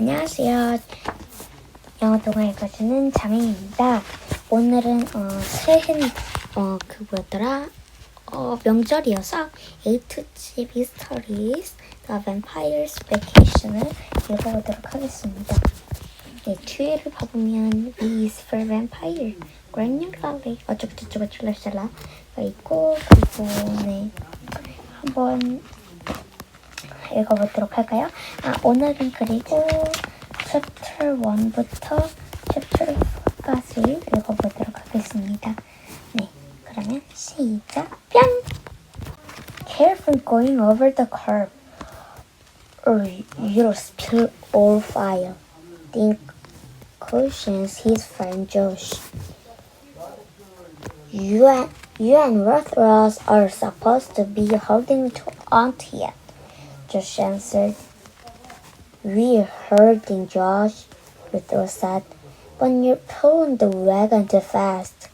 안녕하세요. 영어동화읽어주는 자매입니다. 오늘은 새해 명절이어서 특집 Histories The Vampires Vacation을 읽어보도록 하겠습니다. 네, 뒤를 봐보면 V is for Vampire, Grand New Valley, 어쩌고저쩌고 짤랄짤라가 있고, 그리고 네, 한번 읽어보도록 할까요? 오늘은 그리고 Chapter 1부터 Chapter 4까지 읽어보도록 하겠습니다. 네, 그러면 시작! 뿅! Careful going over the curb or you'll spill all fire. Dink cautions his friend Josh. You and Rothros are supposed to be holding on to it. Josh answered. We're hurting, Josh, Rothros said, but you're pulling the wagon too fast.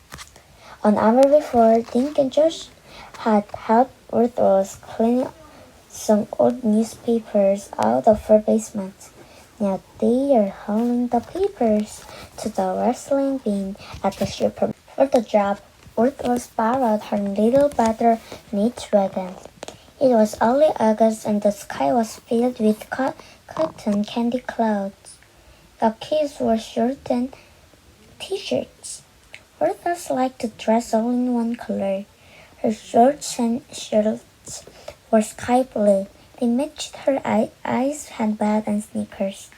An hour before, Dink and Josh had helped Rothros clean some old newspapers out of her basement. Now they are hauling the papers to the wrestling bin at the supermarket. For the job, Rothros borrowed her little butter knit wagon. It was early August and the sky was filled with cotton candy clouds. The kids wore shorts and t-shirts. Rothros liked to dress all in one color. Her shorts and shirts were sky blue. They matched her ice handbag and sneakers.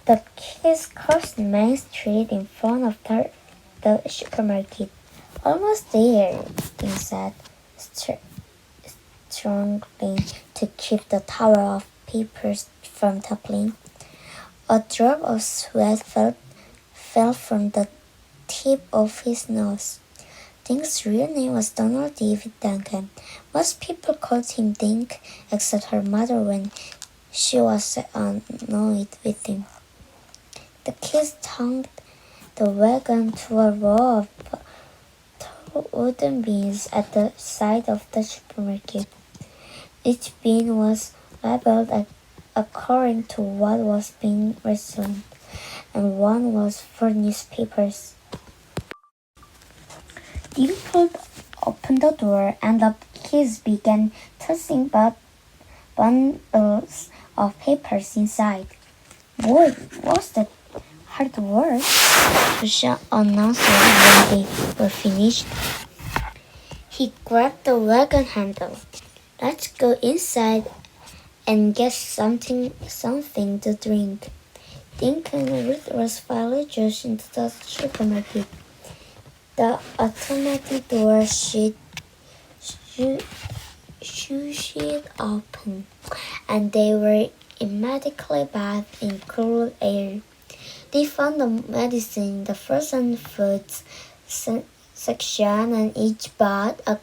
The kids crossed Main Street in front of the supermarket. Almost there, Dean said, struggling to keep the tower of papers from toppling. A drop of sweat fell from the tip of his nose. Dink's real name was Donald David Duncan. Most people called him Dink, except her mother when she was annoyed with him. The kids towed the wagon to a row of wooden bins at the side of the supermarket. Each bin was labeled according to what was being resold, and one was for newspapers. Dean pulled open the door, and the kids began tossing bundles of papers inside. Boy, was that hard work, Joshua announced when they were finished. He grabbed the wagon handle. Let's go inside and get something to drink. Dink and Rothros followed Josh into the supermarket. The automatic door shooted open, and they were immediately bathed in cool air. They found the medicine in the frozen foods section and each bought a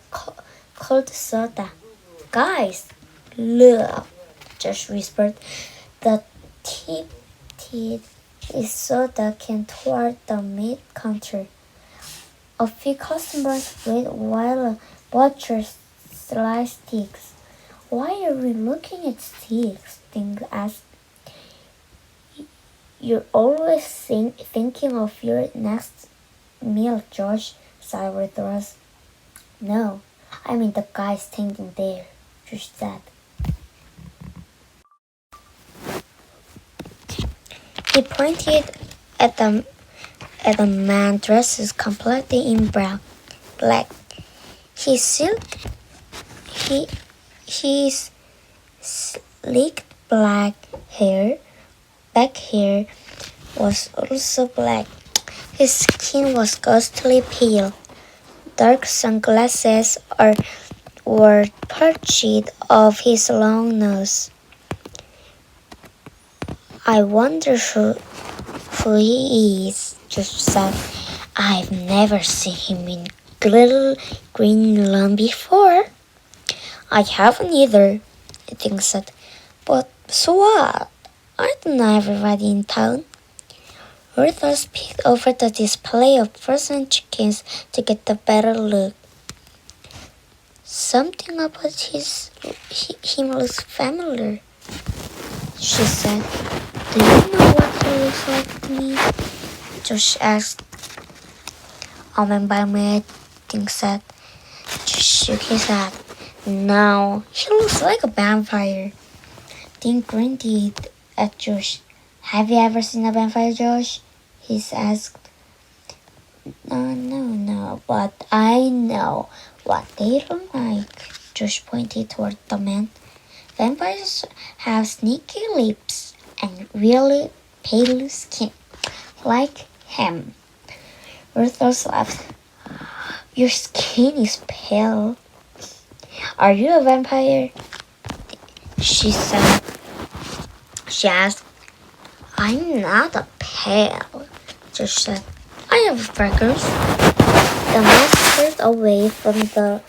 cold soda. Guys, look, Josh whispered. The tipted soda can toward the meat counter. A few customers wait while butchers slice steaks. Why are we looking at steaks? Dink asked. You're always thinking of your next meal, Josh, said Rothros. No, I mean the guy standing there, Josh said. He pointed at the man dressed completely in black. His sleek back hair was also black. His skin was ghostly pale. Dark sunglasses were perched off his long nose. I wonder who he is, Josh said. I've never seen him in little green lawn before. I haven't either, Dink said. But so what? Aren't everybody in town? Rothros peeked over the display of frozen chickens to get a better look. Something about him looks familiar. she said. Do you know what he looks like to me? Josh asked. And by me, Dink said. Josh shook his head. No, he looks like a vampire. Dink grinned at Josh. Have you ever seen a vampire, Josh? He asked. No, but I know what they look like. Josh pointed toward the man. Vampires have sneaky lips and really pale skin, like him. Ruthos laughed. Your skin is pale. Are you a vampire? She said. She asked. I'm not a pale, Josh said. I have freckles. The man steered away from the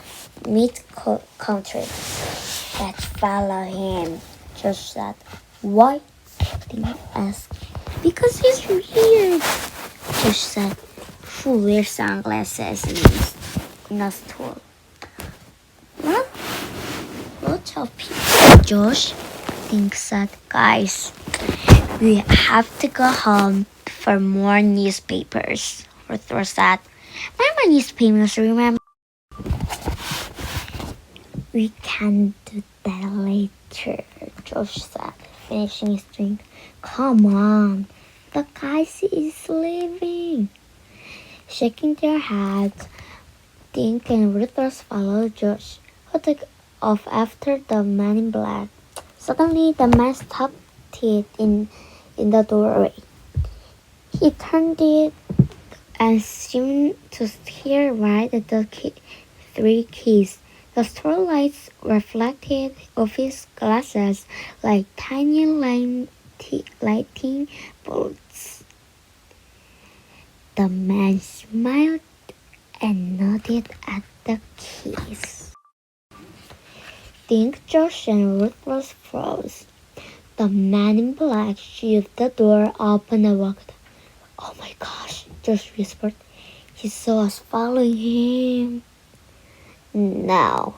meat country. Let's follow him, Josh said. Why? Dink asked. Because he's weird, Josh said. Who wears sunglasses in a store? What? Lots of people, Josh, Dink said. Guys, we have to go home for more newspapers, Arthur said. Mama newspapers, remember? We can do that later, Josh said, finishing his drink. Come on, the guys is leaving. Shaking their heads, Dink and Ruthers followed Josh, who took off after the man in black. Suddenly, the man stopped in the doorway. He turned it and seemed to stare right at the three keys. The store lights reflected off his glasses like tiny lighting bolts. The man smiled and nodded at the keys. Dink, Josh, and Ruth froze. The man in black shoved the door open and walked. Oh my gosh, Josh whispered. He saw us following him. No,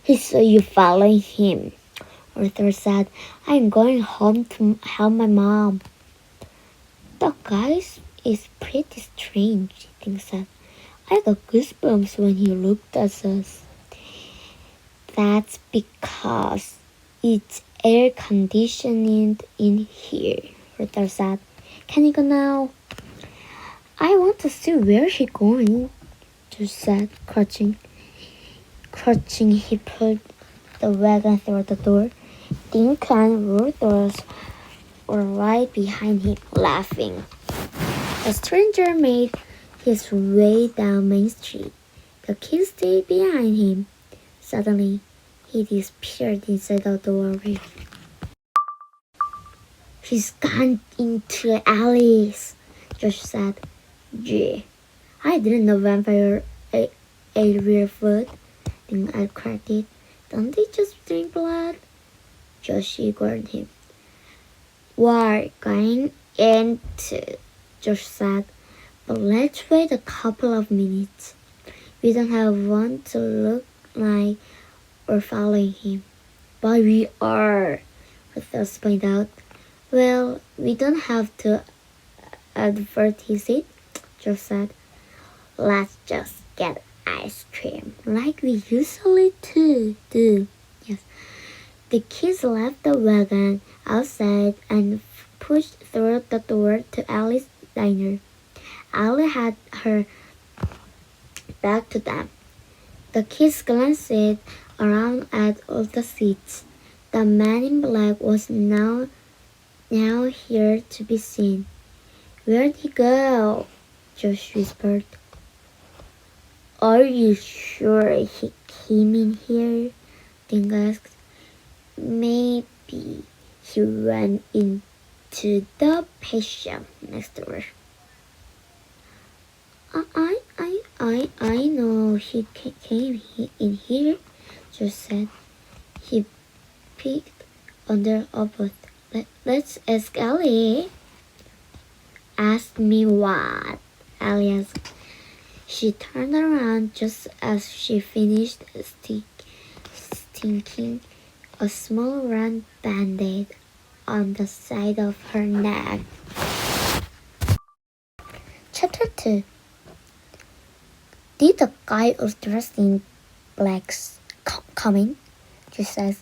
he saw you following him, Arthur said. I'm going home to help my mom. The guy is pretty strange, Dink said. I got goosebumps when he looked at us. That's because it's air conditioned in here, Arthur said. Can you go now? I want to see where he's going, Josh said, crouching. He pulled the wagon through the door. Dink and Ruth were right behind him, laughing. The stranger made his way down Main Street. The kids stayed behind him. Suddenly, he disappeared inside the doorway. He's gone into alleys, Josh said. Gee, I didn't know vampire ate real food. Dink cracked it. Don't they just drink blood? Josh ignored him. We're going into, Josh said. But let's wait a couple of minutes. We don't have one to look like we're following him. But we are, Ruth pointed out. Well, we don't have to advertise it, Josh said. Let's just get ice cream, like we usually do. Yes. The kids left the wagon outside and pushed through the door to Allie's diner. Allie had her back to them. The kids glanced around at all the seats. The man in black was now here to be seen. Where'd he go? Josh whispered. Are you sure he came in here? Dink asked. Maybe he went into the pet shop next door. I know he came in here, Josh said. He peeked under a booth. Let's ask Ellie. Ask me what? Ellie asked. She turned around just as she finished sticking a small round band-aid on the side of her neck. Chapter 2. Did the guy who's dressed in black come in? She says.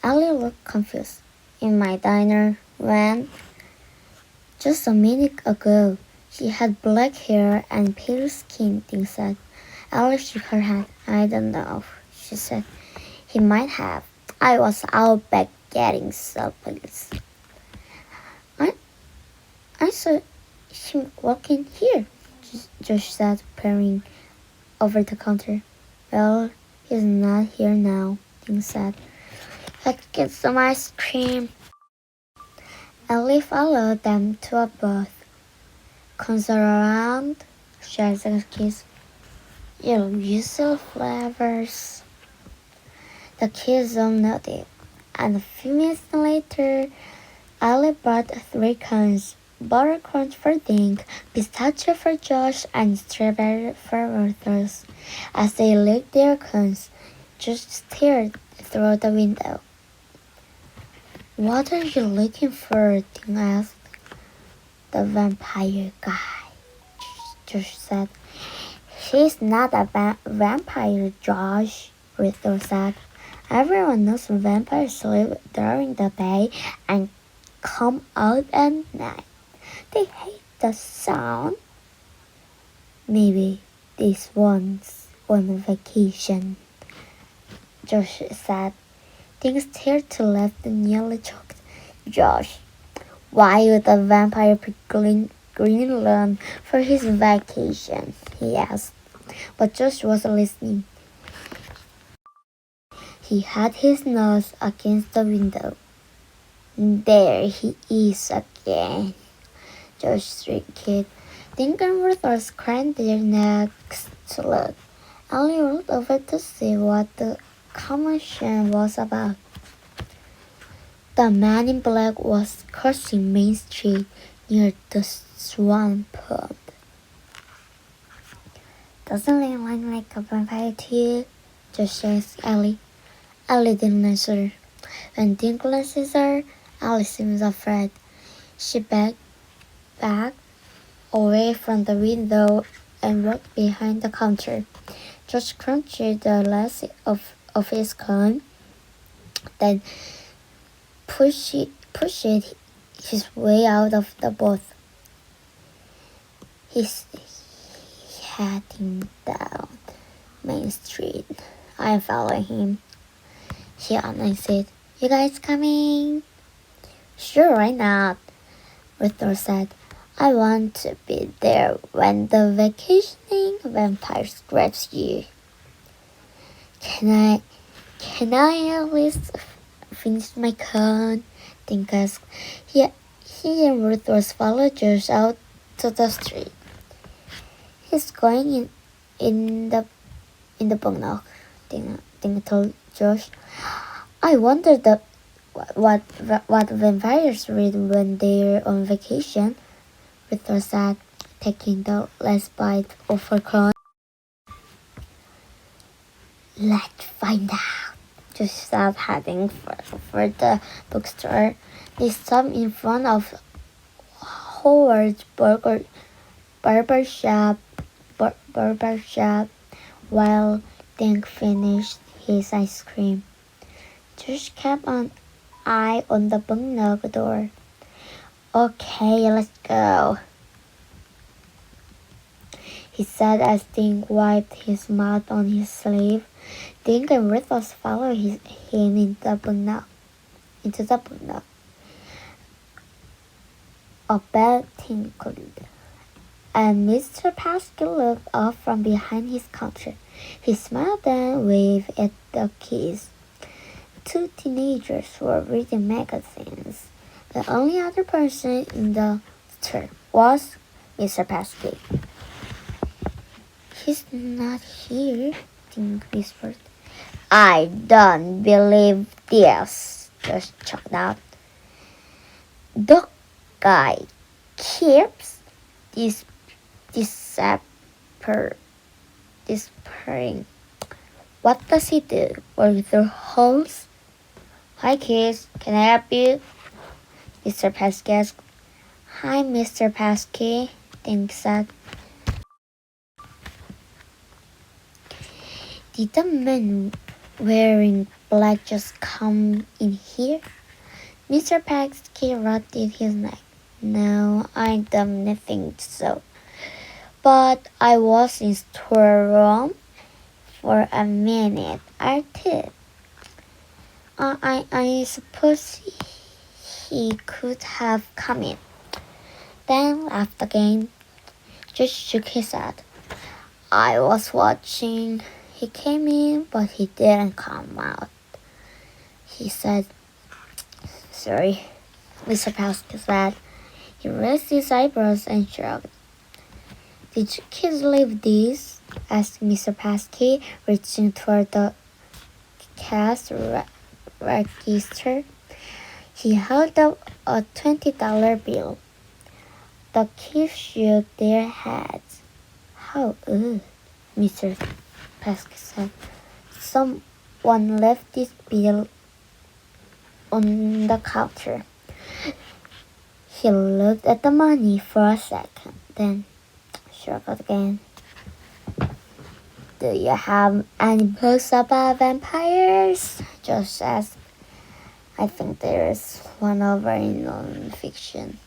Ellie looked confused. In my diner when? Just a minute ago. She had black hair and pale skin, Ding said. Ellie shook her head. I don't know, she said. He might have. I was out back getting supplies. I saw him walking here, Josh said, peering over the counter. Well, he's not here now, Ding said. Let's get some ice cream. Ellie followed them to a booth. Comes around, shares a kiss. You sell flavors. The kids all nodded, and a few minutes later, Ellie bought 3 cones, buttercrunch for Dink, pistachio for Josh, and strawberry for Ruthers. As they licked their cones, Josh stared through the window. What are you looking for? Dink asked. The vampire guy, Josh said. He's not a vampire, Josh, Ruthers said. Everyone knows vampires live during the day and come out at night. They hate the sun. Maybe this one's on vacation, Josh said. Things stared to left and nearly choked. Josh, why would a vampire pick Greenland for his vacation? He asked. But Josh wasn't listening. He had his nose against the window. There he is again, Josh shrieked. Dink and Ruthers craned their necks to look. Ellie rolled over to see what the commotion was about. The man in black was crossing Main Street near the Swan Pond. Doesn't he look like a vampire to you? Josh asked Ellie. Ellie didn't answer. When Dink glances her, Ellie seems afraid. She backed away from the window and walked behind the counter. Josh crunched the last of his cone, then pushed his way out of the booth. He's heading down Main Street. I'm following him. He announced. You guys coming? Sure, why not? Ruthor said. I want to be there when the vacationing vampire grabs you. Can I at least finish my cone? Dink asked. He and Ruthor followed Josh out to the street. He's going in the bungalow, Dink told Josh. I wonder what vampires read when they're on vacation, Ruthor said, taking the last bite of her cone. Let's find out. Josh said, heading for the bookstore. They stopped in front of Howard's barber shop while Dink finished his ice cream. Josh kept an eye on the bungalow door. Okay, let's go, he said as Dink wiped his mouth on his sleeve. Dink and Ruthor followed him into the bungalow. A bell tinkled, and Mr. Pascal looked up from behind his counter. He smiled and waved at the kids. 2 teenagers were reading magazines. The only other person in the store was Mr. Pascal. He's not here, Dink whispered. I don't believe this, Josh choked out. The guy keeps disappearing. What does he do? Walk through holes? Hi kids, can I help you? Mr. Pesky asked. Hi, Mr. Pesky, Dink said. Did the man wearing black just come in here? Mr. Pesky rubbed his neck. No, I don't think so. But I was in storeroom for a minute or two. I suppose he could have come in. Then laughed again. Just shook his head. I was watching. He came in, but he didn't come out. He said, sorry, Mr. Pesky said. He raised his eyebrows and shrugged. Did you kids leave these? Asked Mr. Pesky, reaching toward the cash register. He held up a $20 bill. The kids shook their heads. How odd, Mr. Pesky said. Someone left this bill on the counter. He looked at the money for a second, then shrugged again. Do you have any books about vampires? Josh asked. I think there's one over in non-fiction.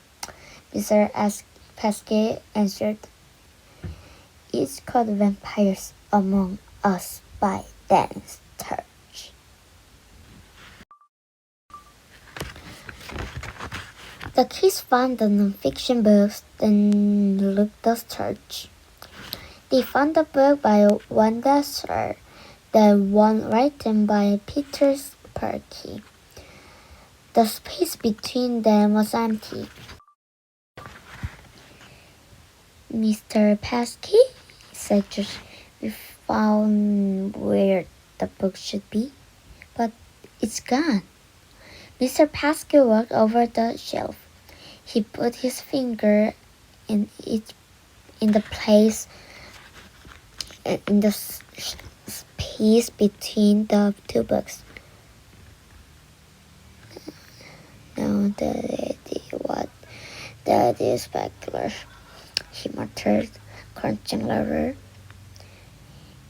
Mr. Pesky answered. It's called Vampires Among Us by Dennis Turch. The kids found the non-fiction books, then looked at Turch. They found a book by Wanda Sir, the one written by Peter Sparky. The space between them was empty. Mr. Pesky, said Josh, we found where the book should be, but it's gone. Mr. Pesky walked over the shelf. He put his finger in the place in the space between the two books. No, that is specular, he muttered, crunching louder.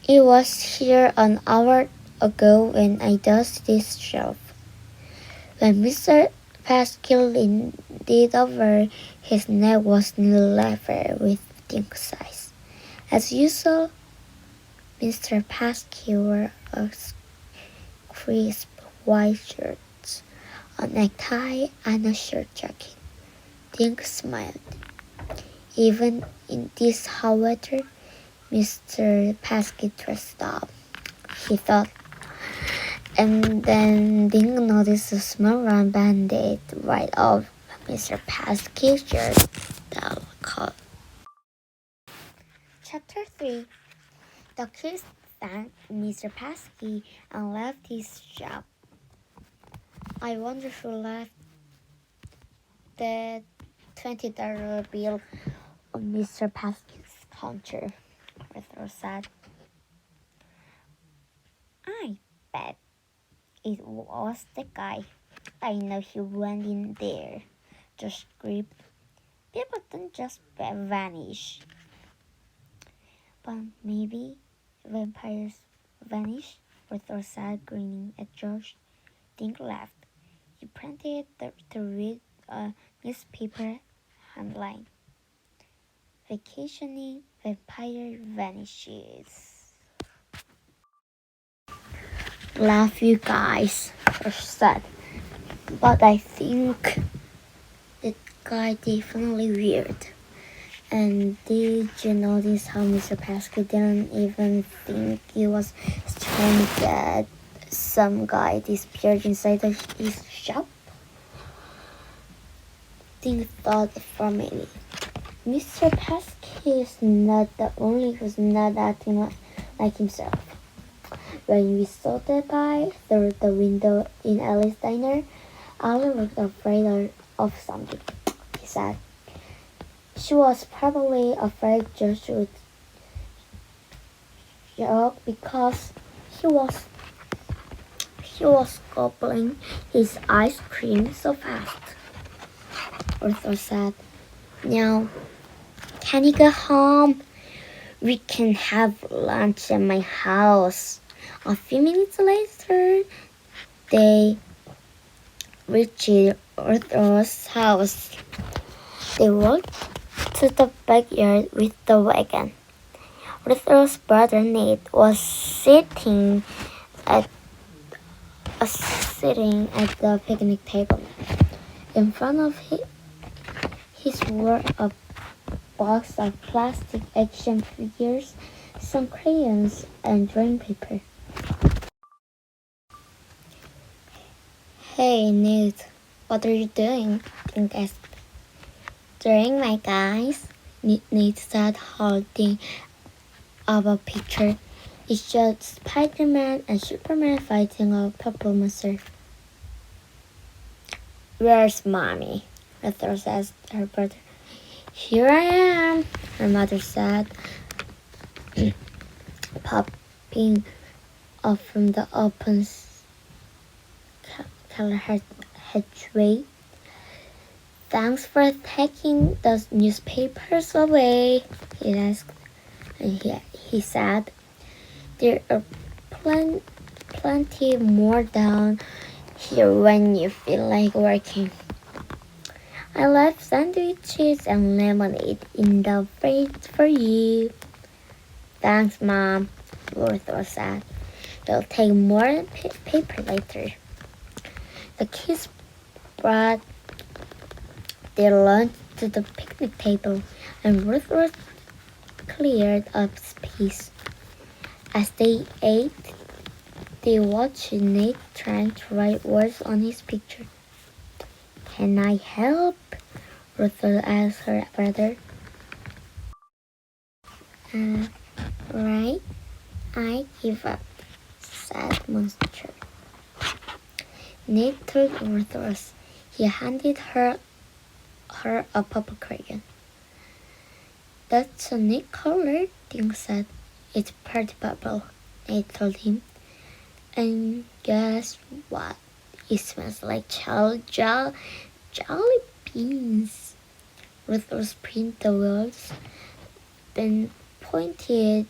It was here an hour ago when I dusted this shelf. When Mr. Pesky leaned over, his neck was level with Dink's eyes. As usual, Mr. Pesky wore a crisp white shirt, a necktie, and a shirt jacket. Dink smiled. Even in this hot weather, Mr. Pesky dressed up, he thought. And then Dink noticed a small round band-aid right off Mr. Pesky's shirt. Chapter 3. The kids thanked Mr. Pesky and left his shop. I wonder who left the $20 bill on Mr. Pesky's counter, Arthur said. I bet it was the guy. I know he went in there. Just gripped. People don't just vanish. But maybe vampires vanish, Arthur said, grinning at George. Dink laughed. He printed to read a newspaper headline. Vacationing vampire vanishes. Laugh, you guys, George said. But I think that guy definitely weird. And did you notice how Mr. Pesky didn't even think it was strange that some guy disappeared inside his shop? Dink thought for a minute. Mr. Pesky is not the only who's not acting like himself. When we saw the guy through the window in Alice's diner, Ali looked afraid of something, he said. She was probably afraid Josh would shock because he was gobbling his ice cream so fast. Arthur said. Now, can you go home? We can have lunch at my house. A few minutes later, they reached Arthur's house. They walked to the backyard with the wagon. Arthur's brother Nate was sitting at the picnic table. In front of his were a box of plastic action figures, some crayons, and drawing paper. Hey, Nate, what are you doing? Dink asked. Drawing, my guys, Nate said, holding up a picture. It showed Spider-Man and Superman fighting a purple monster. Where's Mommy? Arthur asked her brother. Here I am, her mother said, popping up from the open hatchway. Thanks for taking the newspapers away, he asked. And he said, there are plenty more down here when you feel like working. I left sandwiches and lemonade in the fridge for you. Thanks, Mom, Arthur said. We'll take more paper later. The kids brought their lunch to the picnic table, and Arthur cleared up space. As they ate, they watched Nick trying to write words on his picture. Can I help? Arthur asked her brother. Right, I give up, said Monster. Nick took Arthur's. He handed her a purple crayon. That's a neat color, Dink said. It's pretty purple, Nate told him. And guess what? It smells like jolly beans. Arthur's print the words, then pointed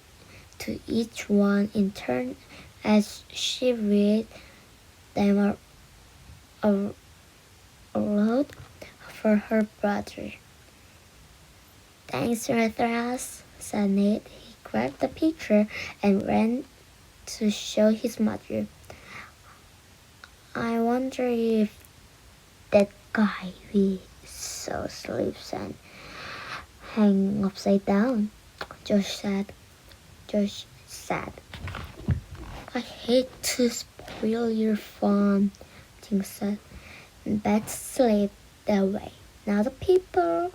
to each one in turn as she read them aloud for her brother. Thanks, Arthur, said Nate. He grabbed the picture and ran to show his mother. I wonder if that guy we saw sleeps and hang upside down, Josh said. I hate to spoil your fun, Tim said. Bats sleep that way, not the people.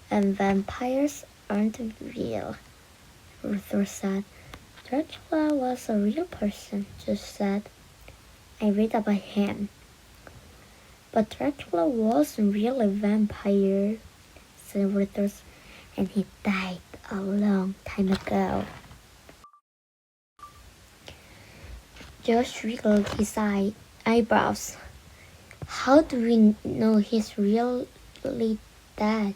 And vampires aren't real, Arthur said. Dracula was a real person, Josh said. I read about him. But Dracula wasn't really a vampire, said Arthur, and he died a long time ago. Josh wriggled his eyebrows. How do we know he's really dead?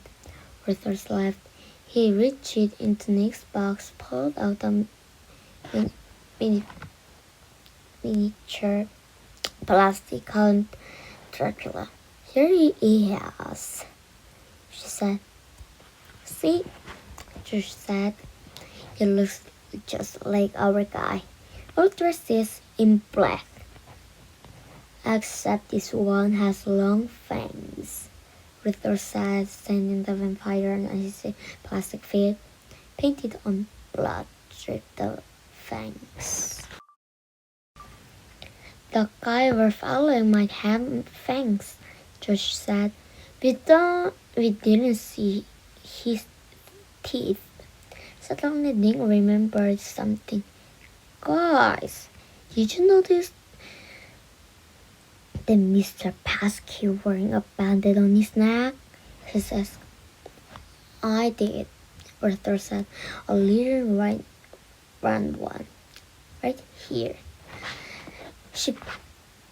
Arthur laughed. He reached into Nick's box, pulled out a miniature plastic Count Dracula. Here he is, she said. See, Josh said. He looks just like our guy, all dressed in black. Except this one has long fangs. Arthur said, standing the vampire on his plastic feet, painted on blood dripped the fangs. The guy we're following might have fangs, Josh said. We didn't see his teeth. Suddenly Nick remembered something. Guys, did you notice the Mr. Pesky wearing a bandage on his neck? He says. I did, Arthur said. A little round one. Right here. She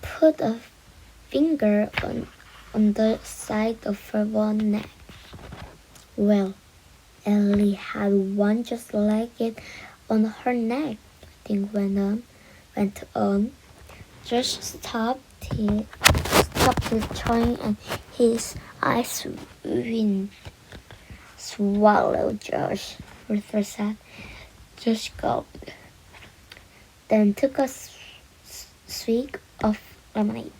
put a finger on the side of her one neck. Well, Ellie had one just like it on her neck. The thing went on. Josh stopped chewing and his eyes widened. Swallow, Josh, Ruther said. Josh gulped, then took a swig of lemonade.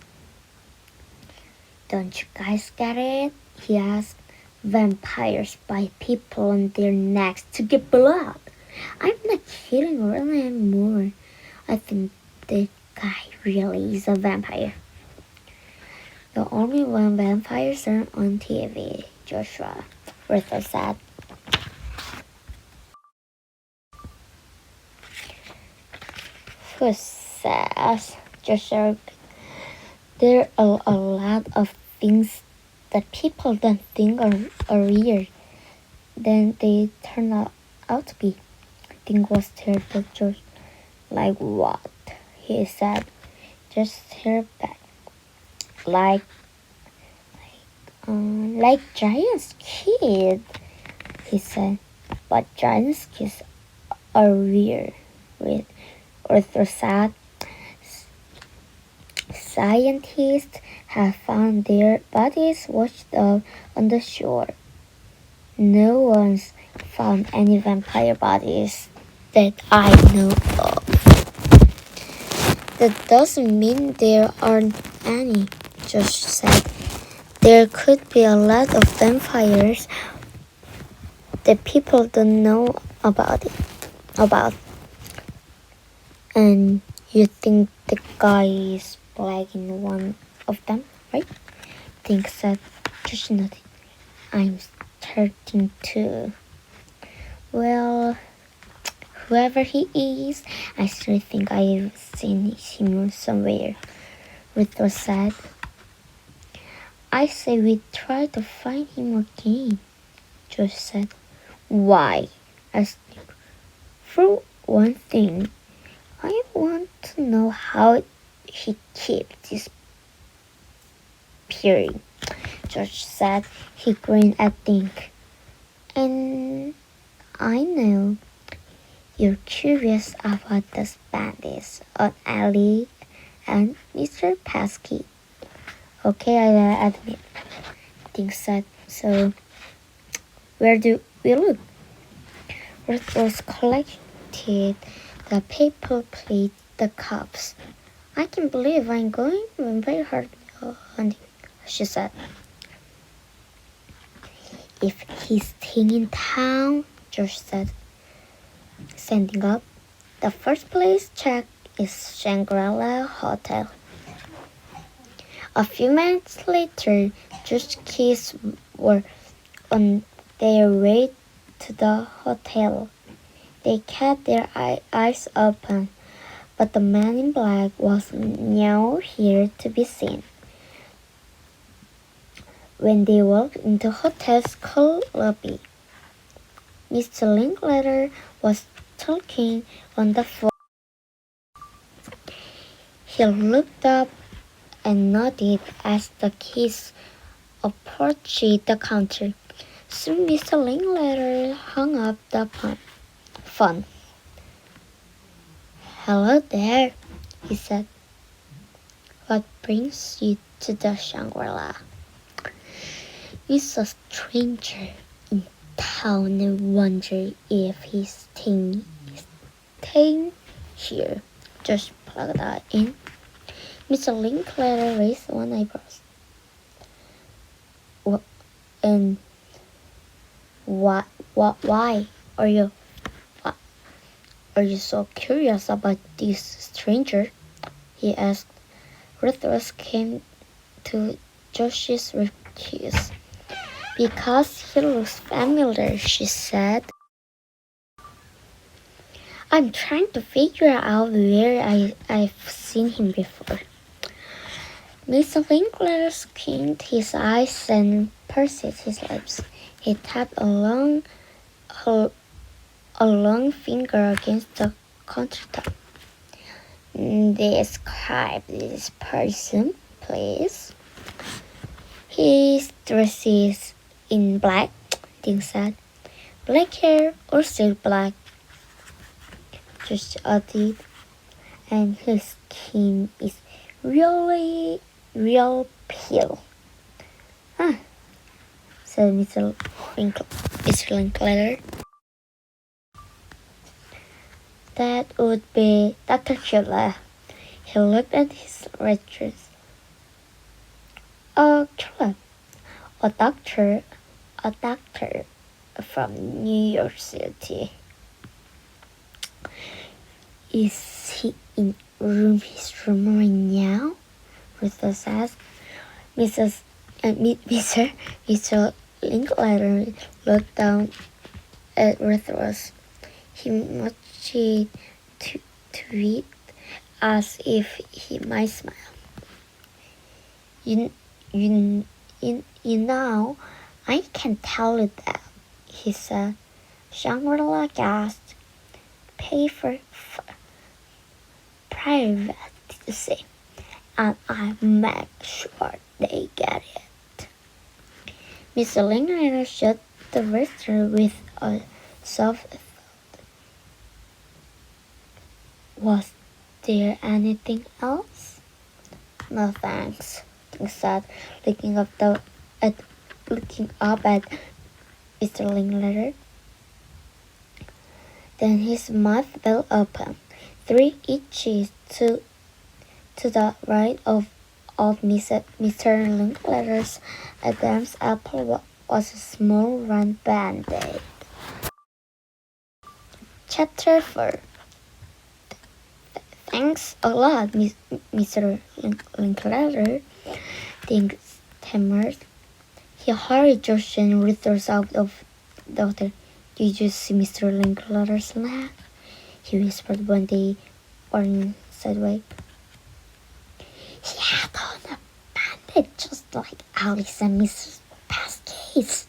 Don't you guys get it? He asked. Vampires bite people on their necks to get blood. I'm not kidding really anymore. I think the guy really is a vampire. The only one vampires are on TV, Joshua, Ruther said. Who says? Joshua, there are a lot of things that people don't think are weird. Then they turn out to be. Thing was terrible, George. Like what? He said. Just stare back. Like Giant's kid, he said. But Giant's kids are weird. Arthur said. Scientists have found their bodies washed up on the shore. No one's found any vampire bodies that I know of. That doesn't mean there aren't any, Josh said. There could be a lot of vampires that people don't know about. And you think the guy is playing one of them, right? Think said. Josh nodded. I'm starting to. Well, whoever he is, I still think I've seen him somewhere, Ruther said. I say we try to find him again, Josh said. Why? Asked Nick. For one thing, I want to know how he keeps disappearing, Josh said. He grinned at Nick. And I know you're curious about the bandits on Ellie and Mr. Pesky. Okay, I admit. Nick said. So, where do we look? Ruth was collected the paper plate, the cups. I can't believe I'm going vampire hunting, she said. If he's staying in town, George said, standing up, the first place check is Shangri-La Hotel. A few minutes later, George's kids were on their way to the hotel. They kept their eyes open, but the man in black was nowhere to be seen. When they walked into the hotel's lobby, Mr. Linklater was talking on the phone. He looked up and nodded as the kids approached the counter. Soon Mr. Linklater hung up the phone. Hello there, he said. What brings you to the Shangri-La? We saw a stranger in town and wondered if he's staying here. Just plugged that in. Mr. Linklater raised one eyebrow. Why are you so curious about this stranger? He asked. Ruth came to Josh's rescue. Because he looks familiar, she said. I'm trying to figure out where I've seen him before. Mr. Linklater skinned his eyes and pursed his lips. He tapped a long finger against the countertop. Describe this person, please. His dress is in black, Ding said. Black hair or still black? Josh added. And his skin is really real pale. Huh, said Mr. Linklater. That would be Dr. Chula. He looked at his records. Oh, Chula, a doctor from New York City. Is he in his room right now? Ruther asked. Mr. Linklater looked down at Ruther's. He motioned to it as if he might smile. You know, I can tell you that, he said. Shangri-La gasped. Pay for privacy, and I make sure they get it. Mr. Linklater shut the register with a soft thought. Was there anything else? No thanks, he said, looking up at Mr. Linklater. Then his mouth fell open. 3 inches to the right of Mr. Linklater's Adam's apple was a small round band-aid. Chapter 4. Thanks a lot, Mr. Linklater, Ding stammered. He hurried Josh and Ruther out of the hotel. Did you see Mr. Linklater's leg? He whispered when they were inside way. He had on a bandage just like Alice and Mrs. Pascase.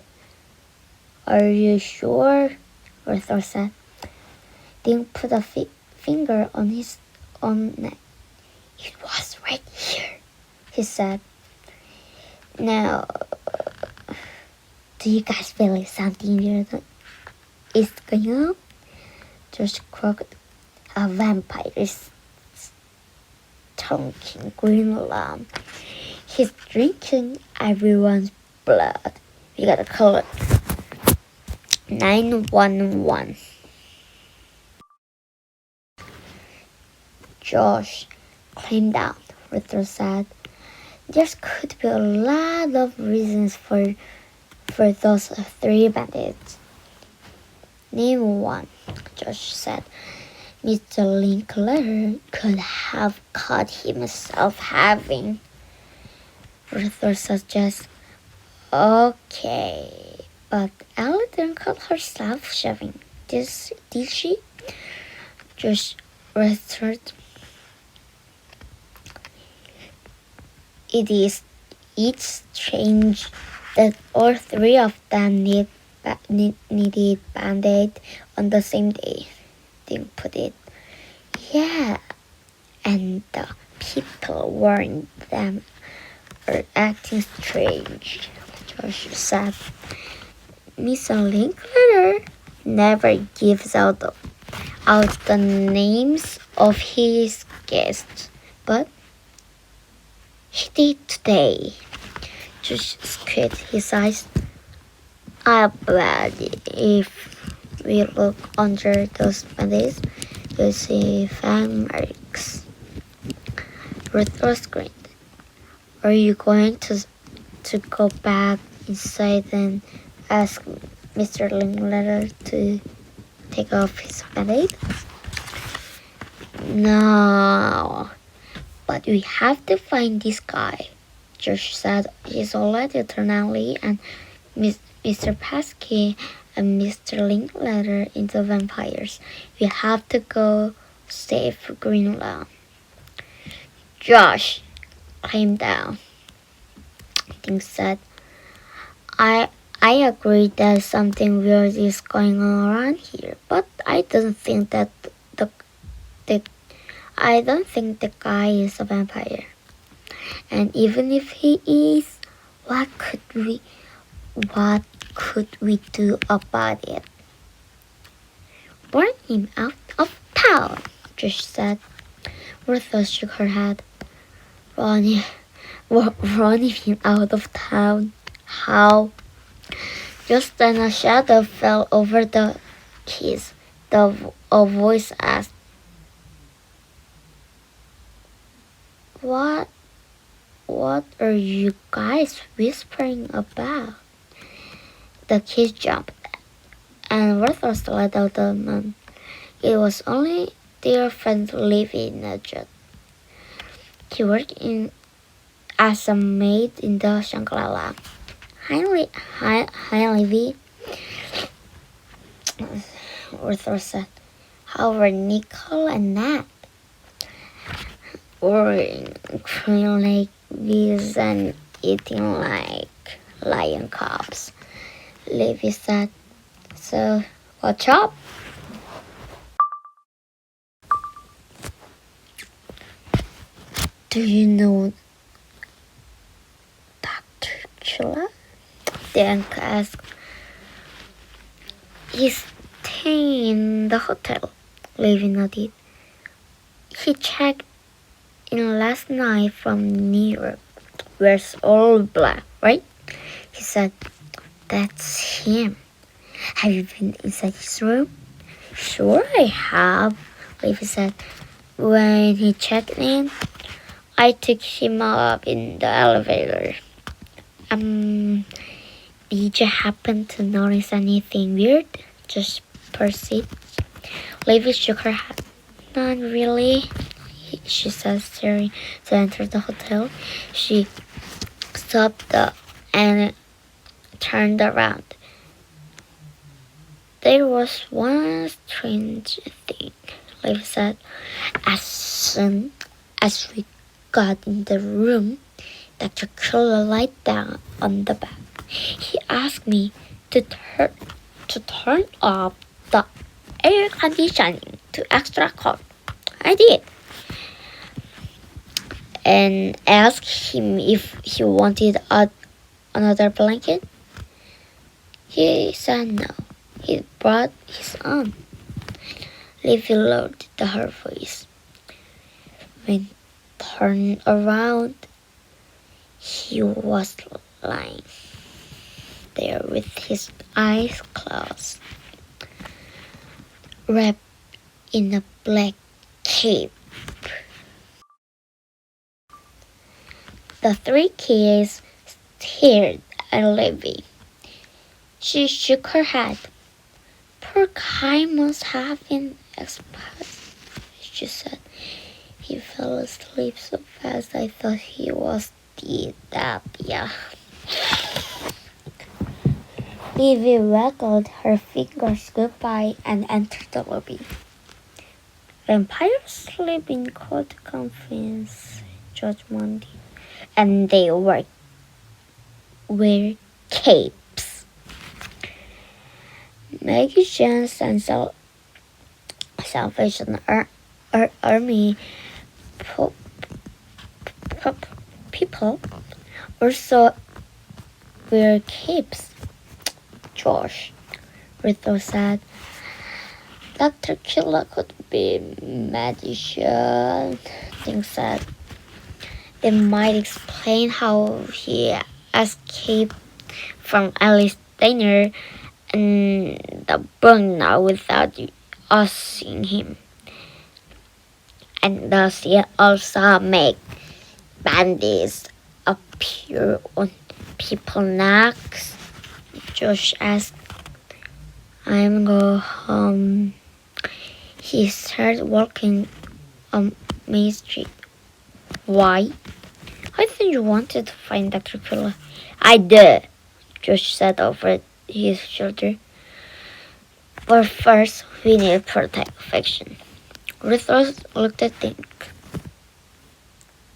Are you sure? Ruther said. Ding put a finger on his own neck. It was right here, he said. Now, do you guys feel something weird is going on? Josh croaked. A vampire is stalking Greenland. He's drinking everyone's blood. We gotta call it 911. Josh, calm down, Ruther said. There could be a lot of reasons for those 3 bandits. Name one, Josh said. Mr. Linklater could have caught himself having. Ruther suggested. Okay, but Ellie didn't cut herself shaving. Did she? Josh returned. It's strange that all 3 of them needed band-aid on the same day, Ding put it. Yeah, and the people wearing them are acting strange, Josh said. Mr. Linklater never gives out the names of his guests, but he did today. Josh squinted his eyes. I bet if we look under those band-aids, you'll see fang marks. Ruther screamed. Are you going to go back inside and ask Mr. Linklater to take off his band-aid? No, but we have to find this guy, Josh said. He's already turned Ellie and Mr. Pasky and Mr. Linklater into vampires. We have to go save Greenland. Josh, calm down, Ding said. I agree that something weird is going on around here, but I don't think the guy is a vampire. And even if he is, What could we do about it? Burn him out of town, Josh said. Bertha shook her head. Run him out of town? How? Just then a shadow fell over the keys. A voice asked, What are you guys whispering about? The kids jumped, and Bertha let out the man. It was only their friend Livy in a jet. He worked as a maid in the Shangri-La. Hi, Livy, Bertha said. How were Nicole and Nat? Wearing green like bees and eating like lion cubs, Livy said. So, what's up? Do you know Dr. Chula? The uncle asked. He's staying in the hotel, Livy nodded. He checked in last night from New York. Wears all black, right? He said. That's him. Have you been inside his room? Sure I have, Livy said. When he checked in, I took him up in the elevator. Did you happen to notice anything weird? Just proceed. Livy shook her head. Not really, she said, staring to enter the hotel. She stopped and turned around. There was one strange thing, Livy said. As soon as we got in the room, Dr. Killer lied down on the bed. He asked me to turn off the air conditioning to extra cold. I did. And asked him if he wanted another blanket. He said no. He brought his own. Livy lowered her voice. When turned around, he was lying there with his eyes closed, wrapped in a black cape. The three kids stared at Livy. She shook her head. Poor guy must have been exposed, she said. He fell asleep so fast I thought he was dead. Yeah. Livy waggled her fingers goodbye and entered the lobby. Vampires sleep in cold coffins, Judge Monday, and they wear capes. Magicians and Salvation Army people also wear capes. Josh, Rito said. Dr. Killer could be magician, Ting said. They might explain how he escaped from Alice Diner and the burnout without us seeing him. And does he also make bandits appear on people's necks? Josh asked. I'm going home. He started walking on Main Street. Why? I thought you wanted to find Dr. Killer. I did, Josh said over his shoulder. But first, we need protection. Ruth looked at Dink.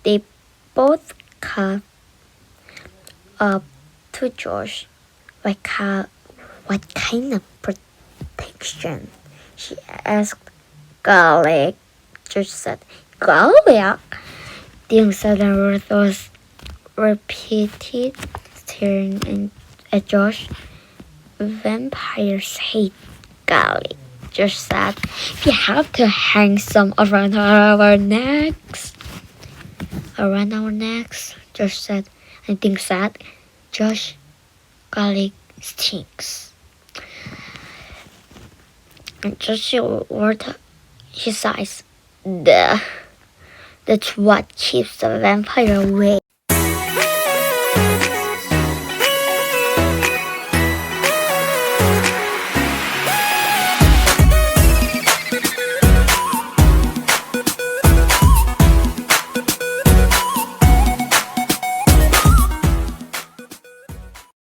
They both caught up to Josh. What kind of protection? She asked. Garlic, Josh said. Garlic? Dink said and Ruth repeated, staring at Josh. Vampires hate garlic, Josh said. We have to hang some around our necks. Around our necks, Josh said. Anything said, Josh, garlic stinks. And Josh rolled his eyes. Duh. That's what keeps the vampire away.